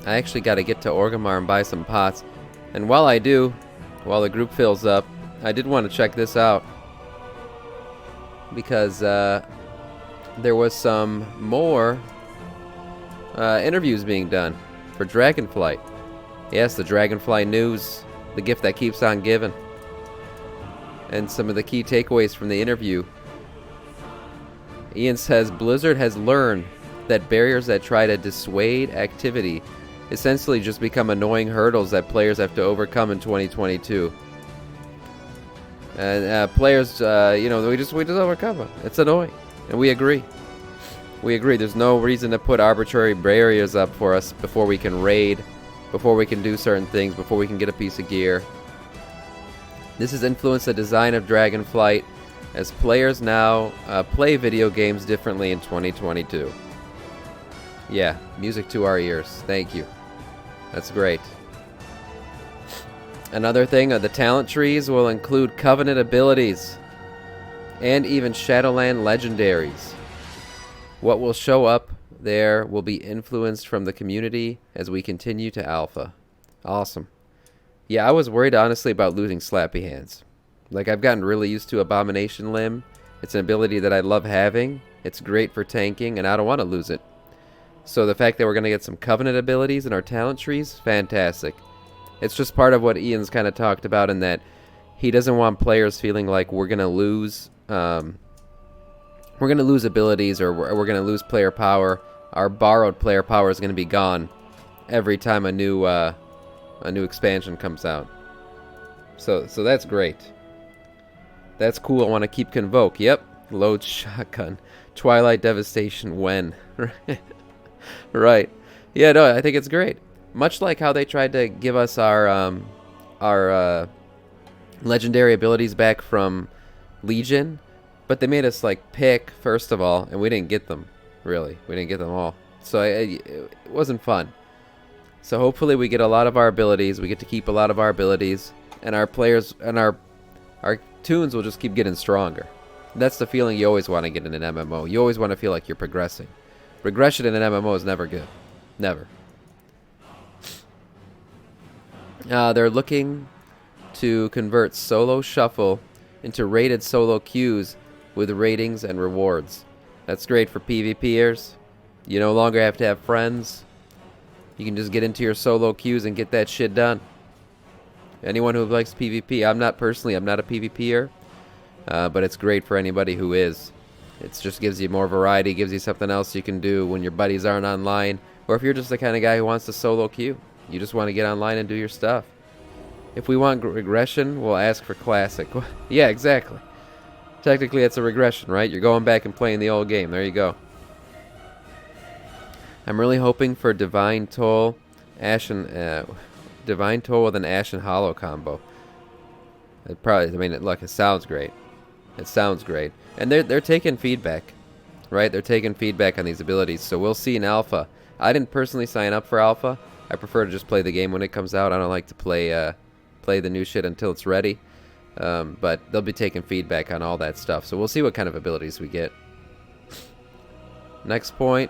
I actually got to get to Orgrimmar and buy some pots. And while I do, while the group fills up, I did want to check this out. Because there was some more interviews being done for Dragonflight. Yes, the Dragonflight news, the gift that keeps on giving. And some of the key takeaways from the interview. Ian says Blizzard has learned that barriers that try to dissuade activity essentially just become annoying hurdles that players have to overcome in 2022. And players, we just overcome them. It's annoying, and we agree. We agree. There's no reason to put arbitrary barriers up for us before we can raid, before we can do certain things, before we can get a piece of gear. This has influenced the design of Dragonflight, as players now play video games differently in 2022. Yeah, music to our ears. Thank you. That's great. Another thing, the talent trees will include Covenant abilities and even Shadowlands Legendaries. What will show up there will be influenced from the community as we continue to alpha. Awesome. Yeah, I was worried honestly about losing Slappy Hands. Like, I've gotten really used to Abomination Limb. It's an ability that I love having. It's great for tanking, and I don't want to lose it. So the fact that we're going to get some Covenant abilities in our talent trees, fantastic. It's just part of what Ian's kind of talked about, in that he doesn't want players feeling like we're going to lose abilities, or we're going to lose player power. Our borrowed player power is going to be gone every time a new expansion comes out. So that's great. That's cool. I want to keep Convoke. Yep. Load Shotgun. Twilight Devastation when. Right. Yeah, no, I think it's great. Much like how they tried to give us our legendary abilities back from Legion, but they made us like pick first of all, and we didn't get them. Really, we didn't get them all. So it wasn't fun. So hopefully we get a lot of our abilities. We get to keep a lot of our abilities, and our players and our tunes will just keep getting stronger. That's the feeling you always want to get in an MMO. You always want to feel like you're progressing. Regression in an MMO is never good. Never. They're looking to convert solo shuffle into rated solo queues with ratings and rewards. That's great for PvPers. You no longer have to have friends. You can just get into your solo queues and get that shit done. Anyone who likes PvP, I'm not a PvPer, but it's great for anybody who is. It just gives you more variety, gives you something else you can do when your buddies aren't online, or if you're just the kind of guy who wants to solo queue. You just want to get online and do your stuff. If we want regression, we'll ask for classic. Yeah, exactly. Technically, it's a regression, right? You're going back and playing the old game. There you go. I'm really hoping for Divine Toll with an Ashen Hollow combo. Look, it sounds great. It sounds great. And they're taking feedback, right? They're taking feedback on these abilities, so we'll see in Alpha. I didn't personally sign up for Alpha. I prefer to just play the game when it comes out. I don't like to play the new shit until it's ready. But they'll be taking feedback on all that stuff, so we'll see what kind of abilities we get. Next point.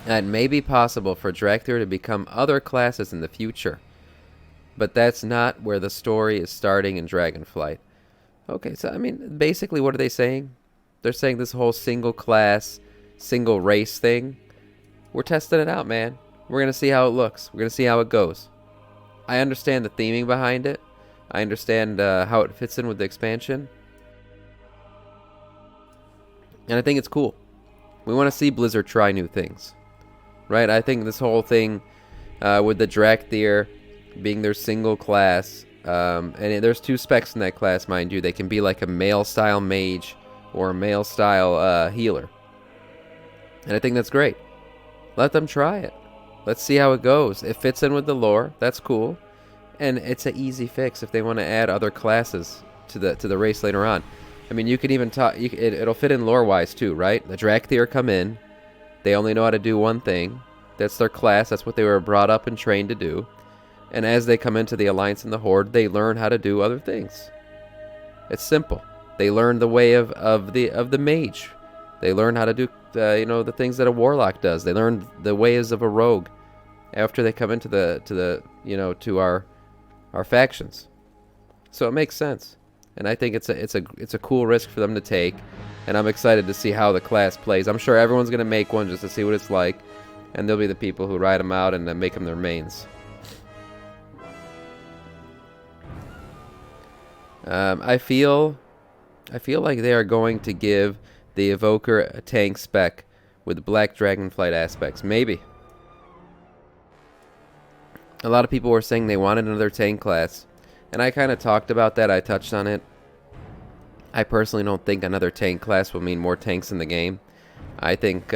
It may be possible for Dracthyr to become other classes in the future, but that's not where the story is starting in Dragonflight. Okay, so basically what are they saying? They're saying this whole single class, single race thing, we're testing it out, man. We're going to see how it looks. We're going to see how it goes. I understand the theming behind it. I understand how it fits in with the expansion. And I think it's cool. We want to see Blizzard try new things. Right? I think this whole thing with the Dracthyr being their single class, and there's two specs in that class, mind you. They can be like a male-style mage or a male-style healer. And I think that's great. Let them try it. Let's see how it goes. It fits in with the lore. That's cool. And it's an easy fix if they want to add other classes to the race later on. I mean, you can even talk. It'll fit in lore-wise too, right? The Dracthyr come in. They only know how to do one thing. That's their class. That's what they were brought up and trained to do. And as they come into the Alliance and the Horde, they learn how to do other things. It's simple. They learn the way of the mage. They learn how to do the things that a warlock does. They learn the ways of a rogue. after they come into to our factions. So it makes sense, and I think it's a cool risk for them to take, and I'm excited to see how the class plays. I'm sure everyone's gonna make one just to see what it's like, and there'll be the people who ride them out and make them their mains. I feel like they are going to give the Evoker a tank spec with black Dragonflight aspects. Maybe. A lot of people were saying they wanted another tank class, and I kind of talked about that. I touched on it. I personally don't think another tank class will mean more tanks in the game. I think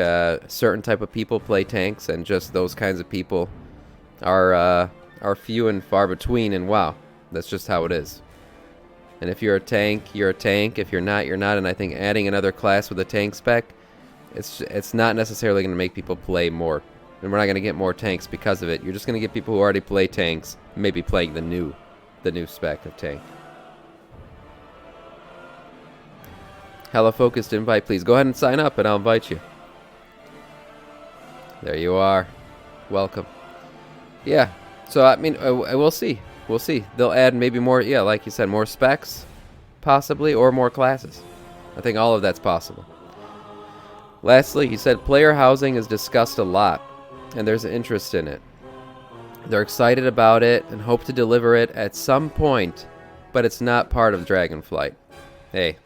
certain type of people play tanks, and just those kinds of people are few and far between, and WoW. That's just how it is. And if you're a tank, you're a tank. If you're not, you're not. And I think adding another class with a tank spec, it's not necessarily going to make people play more. And we're not going to get more tanks because of it. You're just going to get people who already play tanks, maybe playing the new spec of tank. Hella focused invite, please. Go ahead and sign up, and I'll invite you. There you are. Welcome. Yeah. So I mean, we'll see. We'll see. They'll add maybe more, yeah, like you said, more specs, possibly, or more classes. I think all of that's possible. Lastly, he said player housing is discussed a lot, and there's interest in it. They're excited about it and hope to deliver it at some point, but it's not part of Dragonflight. Hey,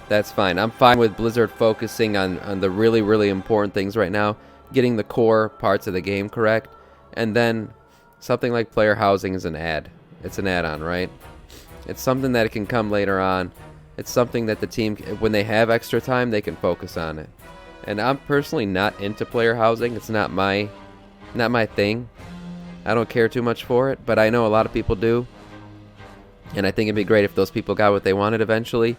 that's fine. I'm fine with Blizzard focusing on the really, really important things right now, getting the core parts of the game correct, and then something like player housing is an add. It's an add-on, right? It's something that can come later on. It's something that the team, when they have extra time, they can focus on it. And I'm personally not into player housing. It's not my thing. I don't care too much for it, but I know a lot of people do. And I think it'd be great if those people got what they wanted eventually.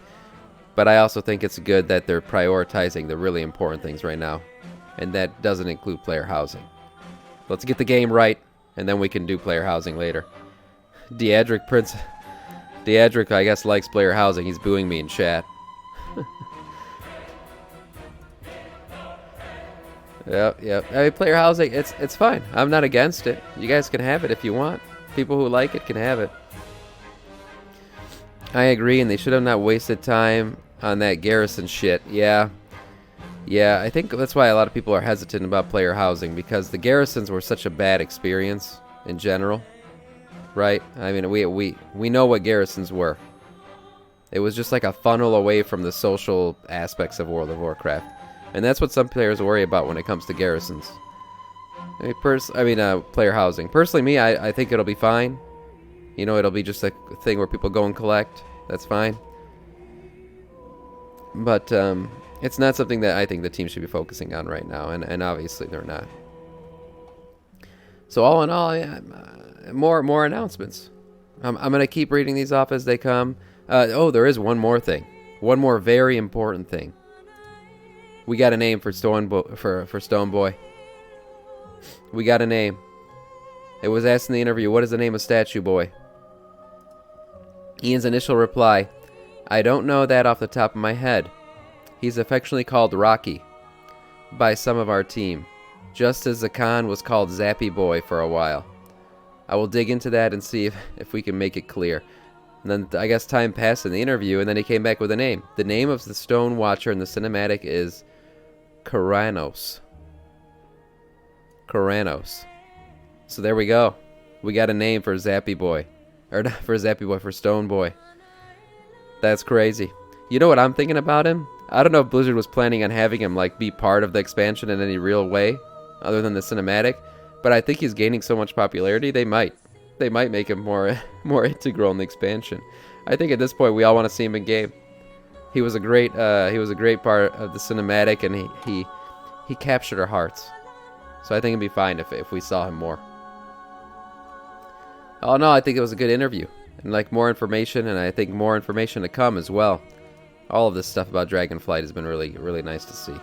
But I also think it's good that they're prioritizing the really important things right now. And that doesn't include player housing. Let's get the game right, and then we can do player housing later. Deadric, I guess, likes player housing. He's booing me in chat. Yep. I mean, player housing, it's fine. I'm not against it. You guys can have it if you want. People who like it can have it. I agree, and they should have not wasted time on that garrison shit. Yeah, I think that's why a lot of people are hesitant about player housing, because the garrisons were such a bad experience in general, right? I mean, we know what garrisons were. It was just like a funnel away from the social aspects of World of Warcraft, and that's what some players worry about when it comes to garrisons. Player housing. Personally, I think it'll be fine. You know, it'll be just a thing where people go and collect. That's fine. But it's not something that I think the team should be focusing on right now, and obviously they're not. So all in all, yeah, more announcements. I'm going to keep reading these off as they come. There is one more thing. One more very important thing. We got a name for Stone Boy. We got a name. It was asked in the interview, what is the name of Statue Boy? Ian's initial reply, I don't know that off the top of my head. He's affectionately called Rocky by some of our team, just as Zakan was called Zappy Boy for a while. I will dig into that and see if we can make it clear. And then I guess time passed in the interview, and then he came back with a name. The name of the Stone Watcher in the cinematic is Karanos. So there we go. We got a name for Zappy Boy. Or not for Zappy Boy, for Stone Boy. That's crazy. You know what I'm thinking about him? I don't know if Blizzard was planning on having him like be part of the expansion in any real way, other than the cinematic. But I think he's gaining so much popularity, they might make him more integral in the expansion. I think at this point we all want to see him in game. He was a great part of the cinematic, and he captured our hearts. So I think it'd be fine if we saw him more. Oh no, I think it was a good interview, and like more information, and I think more information to come as well. All of this stuff about Dragonflight has been really, really nice to see.